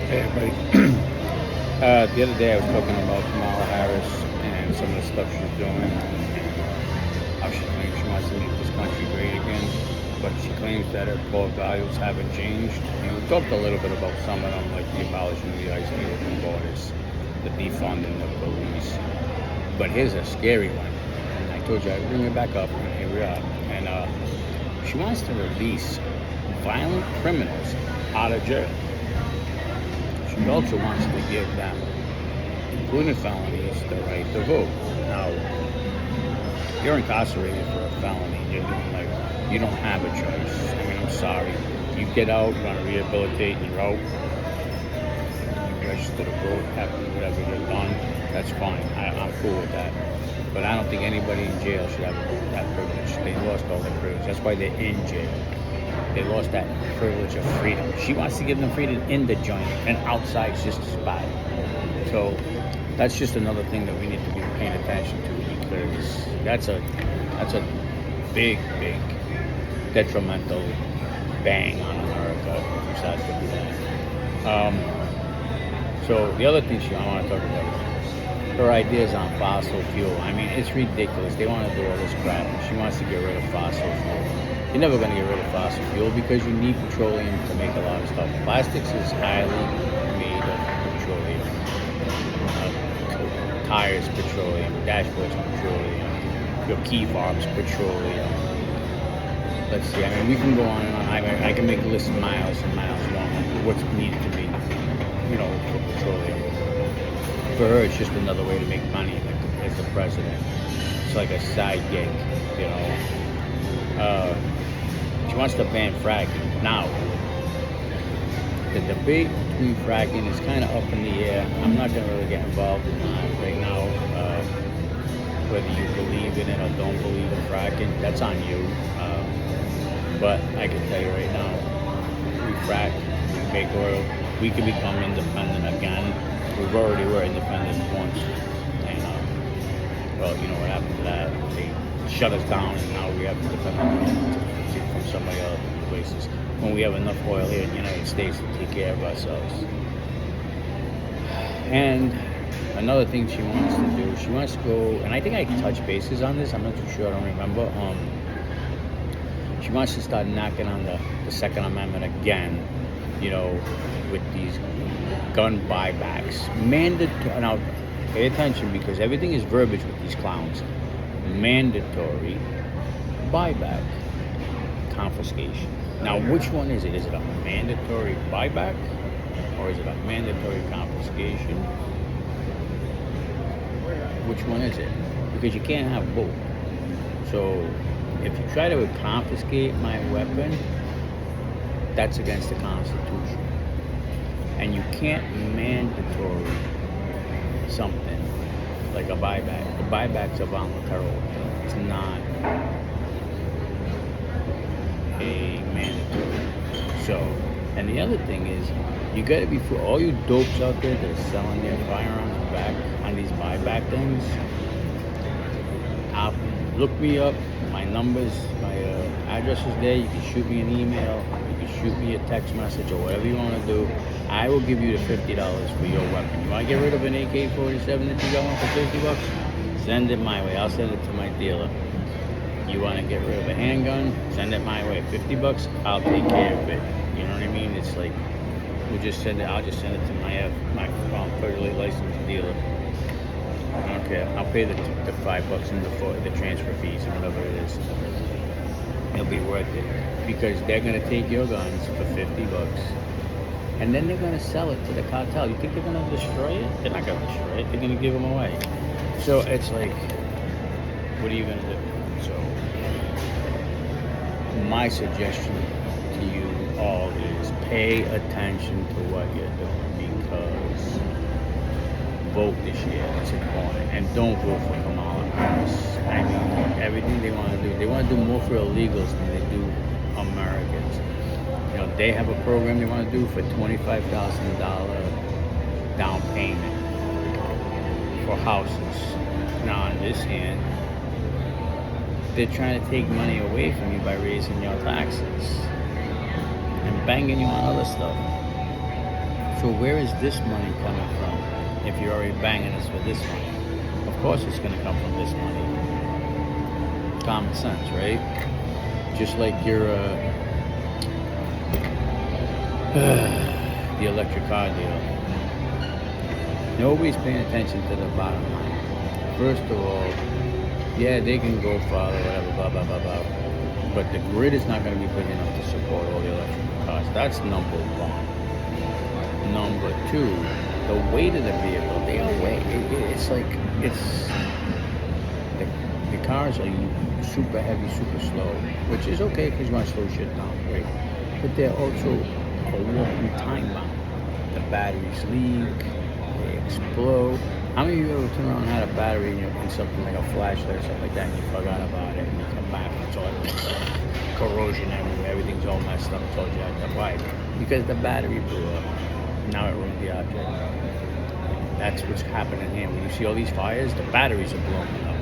Hey, everybody. The other day I was talking about Kamala Harris and some of the stuff she's doing and how she claims she wants to make this country great again, but she claims that her core values haven't changed. And we talked a little bit about some of them, like the abolishing of the ICE borders, the defunding of police. But here's a scary one. And I told you I'd bring it back up, and here we are. And she wants to release violent criminals out of jail. She also wants to give them, including felonies, the right to vote. Now, if you're incarcerated for a felony, you're doing like, you don't have a choice. I mean, I'm sorry. You get out, you want to rehabilitate, you're out, you register to vote, happen whatever you've done, that's fine. I'm cool with that. But I don't think anybody in jail should have that privilege. They lost all their privilege. That's why they're in jail. They lost that privilege of freedom. She wants to give them freedom in the joint, and outside is just a spot. So that's just another thing that we need to be paying attention to, because that's a big detrimental bang on America if we start to do that. So the other thing I want to talk about is her ideas on fossil fuel. I mean, it's ridiculous. They want to do all this crap. She wants to get rid of fossil fuel. You're never going to get rid of fossil fuel because you need petroleum to make a lot of stuff. Plastics is highly made of petroleum. Tires, petroleum. Dashboards, petroleum. Your key fobs, petroleum. Let's see. I mean, we can go on and on. I can make a list of miles and miles long of what's needed to be, for petroleum. For her, it's just another way to make money as the president. It's like a side gig, you know. She wants to ban fracking. Now, the debate between fracking is kind of up in the air. I'm not going to really get involved in that right now. Whether you believe in it or don't believe in fracking, that's on you. But I can tell you right now, we frack, we make oil, we can become independent again. We've already were independent once. And, well, you know what happened to that? They shut us down, and now we have to depend on from some of the other places. When we have enough oil here in the United States to take care of ourselves. And another thing she wants to do, she wants to go, and I think I can touch bases on this, I'm not too sure, I don't remember. She wants to start knocking on the Second Amendment again, with these gun buybacks. Mandatory, now pay attention because everything is verbiage with these clowns. Mandatory buyback, confiscation. Now, which one is it? Is it a mandatory buyback or is it a mandatory confiscation? Which one is it? Because you can't have both. So if you try to confiscate my weapon, that's against the Constitution. And you can't mandatory something like a buyback. The buyback's a voluntary. It's not a mandatory. So, and the other thing is, you gotta be for all you dopes out there that are selling their firearms back on these buyback things. Look me up. My numbers, my address is there. You can shoot me an email. You can shoot me a text message or whatever you want to do. I will give you the $50 for your weapon. You want to get rid of an AK-47 that you got one for $50? Send it my way. I'll send it to my dealer. You want to get rid of a handgun? Send it my way. $50? I'll take care of it. You know what I mean? It's like we'll just send it. I'll just send it to my federally licensed dealer. I don't care. I'll pay the $5 and the transfer fees and whatever it is. It'll be worth it because they're gonna take your guns for $50, and then they're gonna sell it to the cartel. You think they're gonna destroy it? They're not gonna destroy it. They're gonna give them away. So it's like, what are you gonna do? So my suggestion to you all is pay attention to what you're doing because vote this year. It's important. And don't vote for Kamala Harris. I mean, everything they want to do. They want to do more for illegals than they do Americans. They have a program they want to do for $25,000 down payment for houses. Now, on this hand, they're trying to take money away from you by raising your taxes and banging you on other stuff. So where is this money coming from? If you're already banging us for this money, of course it's going to come from this money. Common sense, right? Just like your the electric car deal. Nobody's paying attention to the bottom line. First of all, yeah, they can go farther, whatever, blah, blah, blah, blah. But the grid is not going to be big enough to support all the electric cars. That's number one. Number two, the weight of the vehicle. They are weight. It's like, the cars are super heavy, super slow, which is okay because you want to slow shit down, right? But they're also a walking time bomb. The batteries leak, they explode. How many of you ever turned around and had a battery in something like a flashlight or something like that and you forgot about it and you come back and it's all corrosion everywhere, everything's all messed up, it's all jacked up. Why? Because the battery blew up. Now it ruined the object. That's what's happening here. When you see all these fires, the batteries are blowing up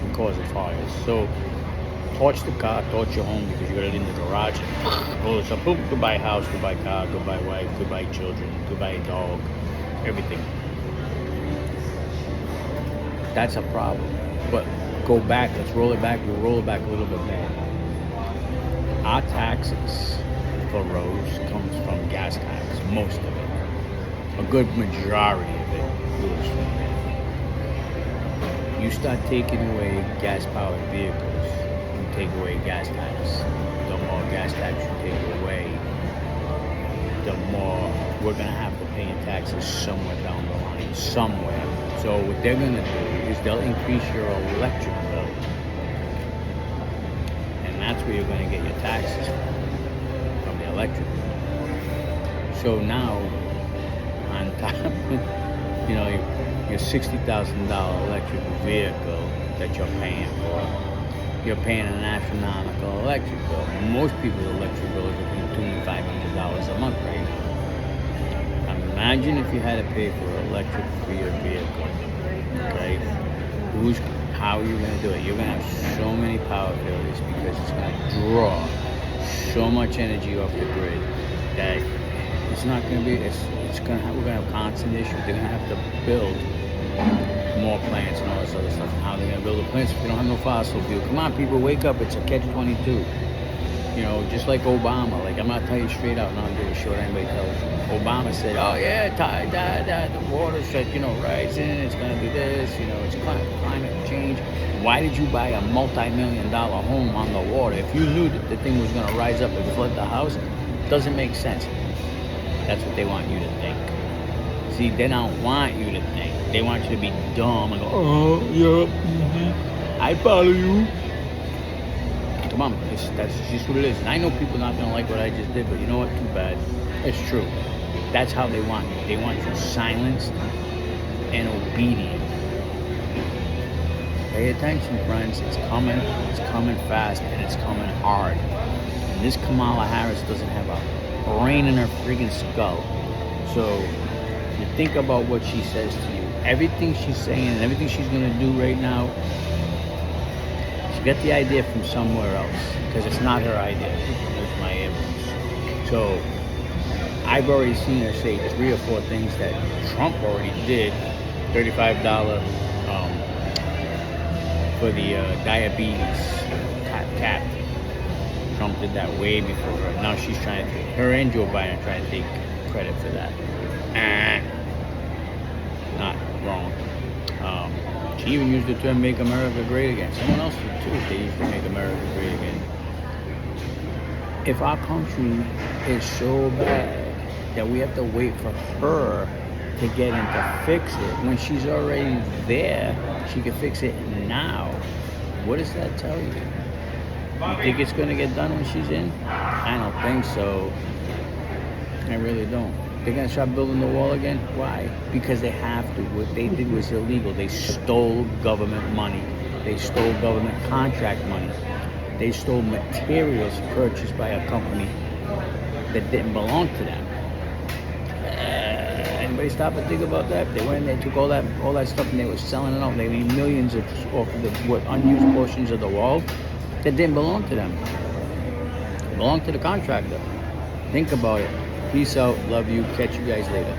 and causing fires. So torch the car, torch your home because you got it in the garage. Oh, so boom, goodbye house, goodbye car, goodbye wife, goodbye children, goodbye dog, everything. That's a problem. But go back, let's roll it back, we'll roll it back a little bit more. Our taxes for roads comes from gas tax, most of it. A good majority of it goes from there. You start taking away gas-powered vehicles, you take away gas tax. The more gas tax you take away, the more we're going to have to pay in taxes somewhere down the line, somewhere. So what they're going to do is they'll increase your electric bill. And that's where you're going to get your taxes from the electric bill. So now, on top of, your $60,000 electric vehicle that you're paying for, you're paying an astronomical electric bill. Most people's electric bill is between $200 and $500 a month right now. Imagine if you had to pay for electric for your vehicle, okay? How are you going to do it? You're going to have so many power failures because it's going to draw so much energy off the grid that it's not going to be, we're going to have constant issues. They're going to have to build more plants and all this other stuff. How are they going to build the plants if they don't have no fossil fuel? Come on, people, wake up. It's a catch-22. Just like Obama. Like, I'm not telling you straight out, not give a shit what anybody tells you. Obama said, oh, yeah, the water's rising, it's going to be this, it's climate change. Why did you buy a multi-million-dollar home on the water? If you knew that the thing was going to rise up and flood the house, it doesn't make sense. That's what they want you to think. See, they don't want you to think. They want you to be dumb and go, oh, yeah, I follow you. Come on, that's just what it is. And I know people not going to like what I just did, but you know what? Too bad. It's true. That's how they want you. They want you silenced and obedient. Pay attention, friends. It's coming fast, and it's coming hard. And this Kamala Harris doesn't have a brain in her friggin' skull. So you think about what she says to you. Everything she's saying and everything she's going to do right now, she got the idea from somewhere else because it's not her idea. There's my evidence. So I've already seen her say 3 or 4 things that Trump already did. $35 for the diabetes cap. Trump did that way before her. Now she's trying to, her and Joe Biden are trying to take credit for that. Not wrong. She even used the term "Make America Great Again." Someone else did too. They used to "Make America Great Again." If our country is so bad that we have to wait for her to get in to fix it when she's already there, she can fix it now. What does that tell you? You think it's going to get done when she's in? I don't think so. I really don't. They're going to start building the wall again? Why? Because they have to. What they did was illegal. They stole government money. They stole government contract money. They stole materials purchased by a company that didn't belong to them. Anybody stop and think about that? They went and they took all that stuff and they were selling it off. They made millions off of the unused portions of the wall that didn't belong to them. It belonged to the contractor. Think about it. Peace out. Love you. Catch you guys later.